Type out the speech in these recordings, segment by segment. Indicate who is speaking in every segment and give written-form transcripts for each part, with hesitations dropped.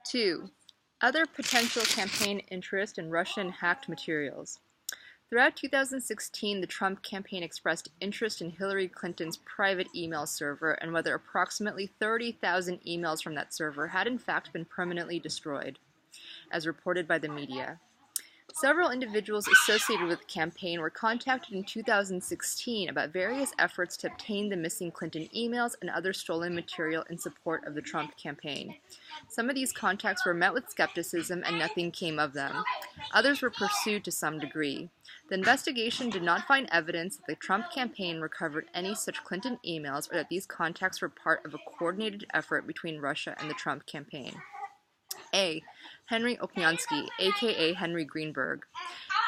Speaker 1: 2. Other potential campaign interest in Russian hacked materials. Throughout 2016, the Trump campaign expressed interest in Hillary Clinton's private email server and whether approximately 30,000 emails from that server had in fact been permanently destroyed, as reported by the media. Several individuals associated with the campaign were contacted in 2016 about various efforts to obtain the missing Clinton emails and other stolen material in support of the Trump campaign. Some of these contacts were met with skepticism and nothing came of them. Others were pursued to some degree. The investigation did not find evidence that the Trump campaign recovered any such Clinton emails or that these contacts were part of a coordinated effort between Russia and the Trump campaign. A. Henry Okniansky, aka Henry Greenberg.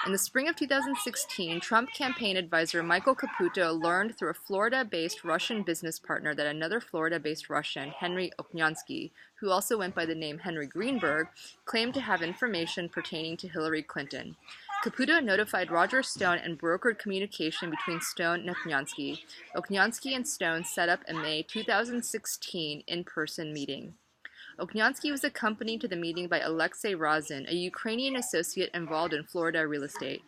Speaker 1: In the spring of 2016, Trump campaign advisor Michael Caputo learned through a Florida-based Russian business partner that another Florida-based Russian, Henry Okniansky, who also went by the name Henry Greenberg, claimed to have information pertaining to Hillary Clinton. Caputo notified Roger Stone and brokered communication between Stone and Okniansky. Okniansky and Stone set up a May 2016 in-person meeting. Okniansky was accompanied to the meeting by Alexei Razin, a Ukrainian associate involved in Florida real estate.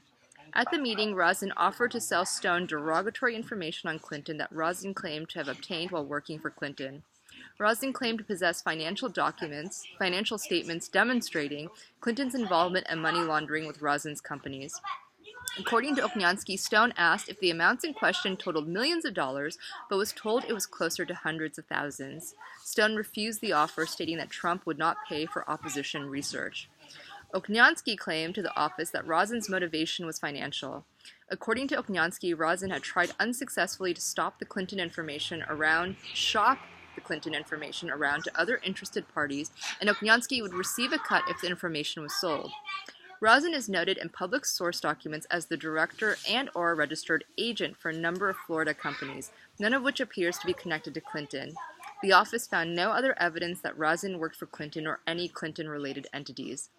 Speaker 1: At the meeting, Razin offered to sell Stone derogatory information on Clinton that Razin claimed to have obtained while working for Clinton. Razin claimed to possess financial statements demonstrating Clinton's involvement in money laundering with Razin's companies. According to Okniansky, Stone asked if the amounts in question totaled millions of dollars, but was told it was closer to hundreds of thousands. Stone refused the offer, stating that Trump would not pay for opposition research. Okniansky claimed to the office that Razin's motivation was financial. According to Okniansky, Razin had tried unsuccessfully to shop the Clinton information around to other interested parties, and Okniansky would receive a cut if the information was sold. Razin is noted in public source documents as the director and/or registered agent for a number of Florida companies, none of which appears to be connected to Clinton. The office found no other evidence that Razin worked for Clinton or any Clinton-related entities.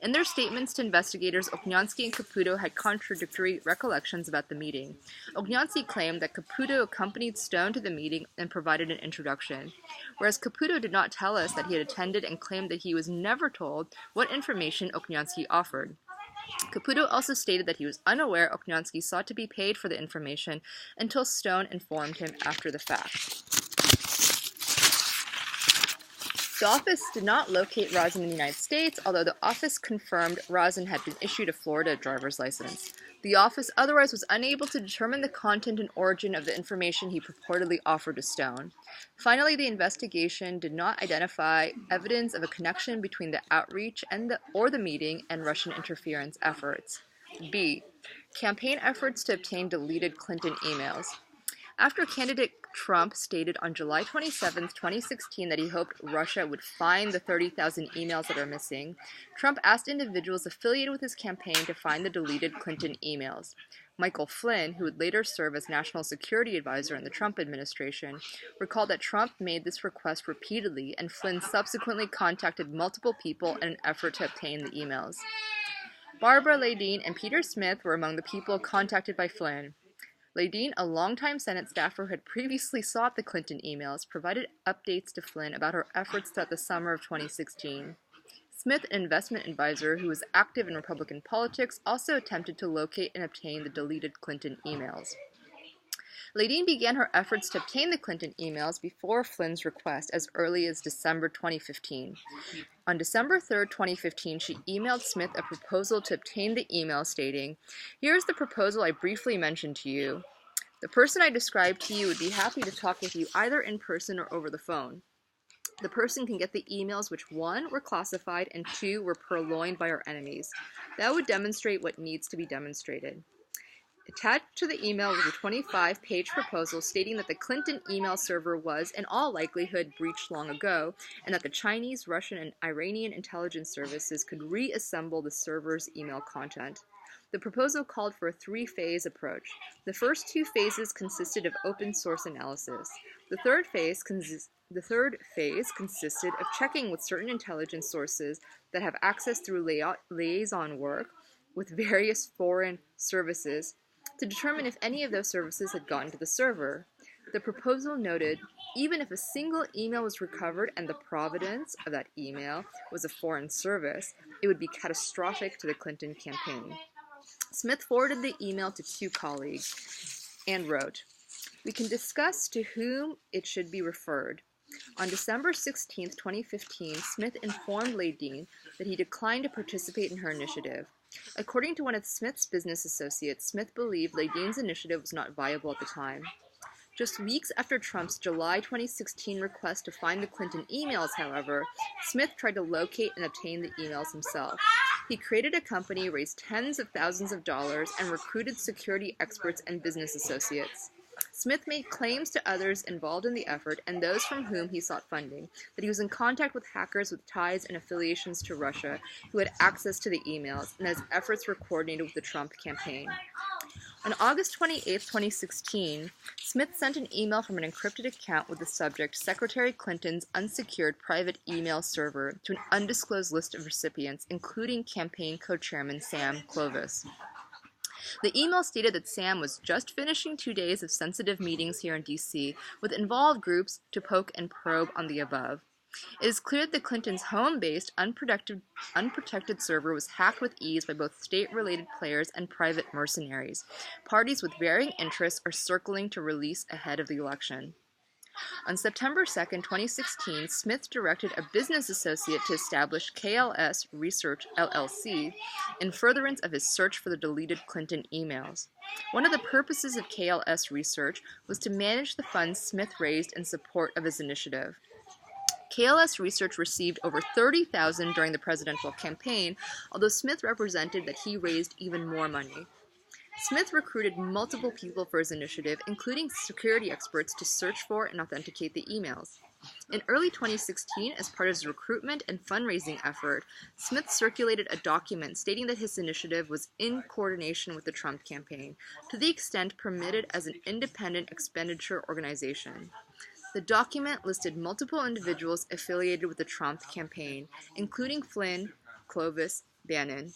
Speaker 1: In their statements to investigators, Okniansky and Caputo had contradictory recollections about the meeting. Okniansky claimed that Caputo accompanied Stone to the meeting and provided an introduction, whereas Caputo did not tell us that he had attended and claimed that he was never told what information Okniansky offered. Caputo also stated that he was unaware Okniansky sought to be paid for the information until Stone informed him after the fact. The office did not locate Razin in the United States, although the office confirmed Razin had been issued a Florida driver's license. The office otherwise was unable to determine the content and origin of the information he purportedly offered to Stone. Finally, the investigation did not identify evidence of a connection between the outreach or the meeting and Russian interference efforts. B. Campaign efforts to obtain deleted Clinton emails. After candidate Trump stated on July 27, 2016 that he hoped Russia would find the 30,000 emails that are missing, Trump asked individuals affiliated with his campaign to find the deleted Clinton emails. Michael Flynn, who would later serve as National Security Advisor in the Trump administration, recalled that Trump made this request repeatedly, and Flynn subsequently contacted multiple people in an effort to obtain the emails. Barbara Ladine and Peter Smith were among the people contacted by Flynn. Ladine, a longtime Senate staffer who had previously sought the Clinton emails, provided updates to Flynn about her efforts throughout the summer of 2016. Smith, an investment advisor who was active in Republican politics, also attempted to locate and obtain the deleted Clinton emails. Ladine began her efforts to obtain the Clinton emails before Flynn's request as early as December 2015. On December 3, 2015, she emailed Smith a proposal to obtain the email stating, "Here is the proposal I briefly mentioned to you. The person I described to you would be happy to talk with you either in person or over the phone. The person can get the emails which 1. Were classified and 2. Were purloined by our enemies. That would demonstrate what needs to be demonstrated." Attached to the email was a 25-page proposal stating that the Clinton email server was, in all likelihood, breached long ago, and that the Chinese, Russian, and Iranian intelligence services could reassemble the server's email content. The proposal called for a 3-phase approach. The first 2 phases consisted of open-source analysis. The third phase consisted of checking with certain intelligence sources that have access through liaison work with various foreign services to determine if any of those services had gotten to the server. The proposal noted, even if a single email was recovered and the provenance of that email was a foreign service, it would be catastrophic to the Clinton campaign. Smith forwarded the email to 2 colleagues and wrote, "We can discuss to whom it should be referred." On December 16, 2015, Smith informed Leydeen that he declined to participate in her initiative. According to one of Smith's business associates, Smith believed Leydeen's initiative was not viable at the time. Just weeks after Trump's July 2016 request to find the Clinton emails, however, Smith tried to locate and obtain the emails himself. He created a company, raised tens of thousands of dollars, and recruited security experts and business associates. Smith made claims to others involved in the effort and those from whom he sought funding, that he was in contact with hackers with ties and affiliations to Russia who had access to the emails, and his efforts were coordinated with the Trump campaign. On August 28, 2016, Smith sent an email from an encrypted account with the subject Secretary Clinton's unsecured private email server to an undisclosed list of recipients, including campaign co-chairman Sam Clovis. The email stated that Sam was just finishing 2 days of sensitive meetings here in D.C. with involved groups to poke and probe on the above. It is clear that the Clintons' home-based, unprotected server was hacked with ease by both state-related players and private mercenaries. Parties with varying interests are circling to release ahead of the election. On September 2, 2016, Smith directed a business associate to establish KLS Research, LLC, in furtherance of his search for the deleted Clinton emails. One of the purposes of KLS Research was to manage the funds Smith raised in support of his initiative. KLS Research received over $30,000 during the presidential campaign, although Smith represented that he raised even more money. Smith recruited multiple people for his initiative, including security experts, to search for and authenticate the emails. In early 2016, as part of his recruitment and fundraising effort, Smith circulated a document stating that his initiative was in coordination with the Trump campaign, to the extent permitted as an independent expenditure organization. The document listed multiple individuals affiliated with the Trump campaign, including Flynn, Clovis, Bannon,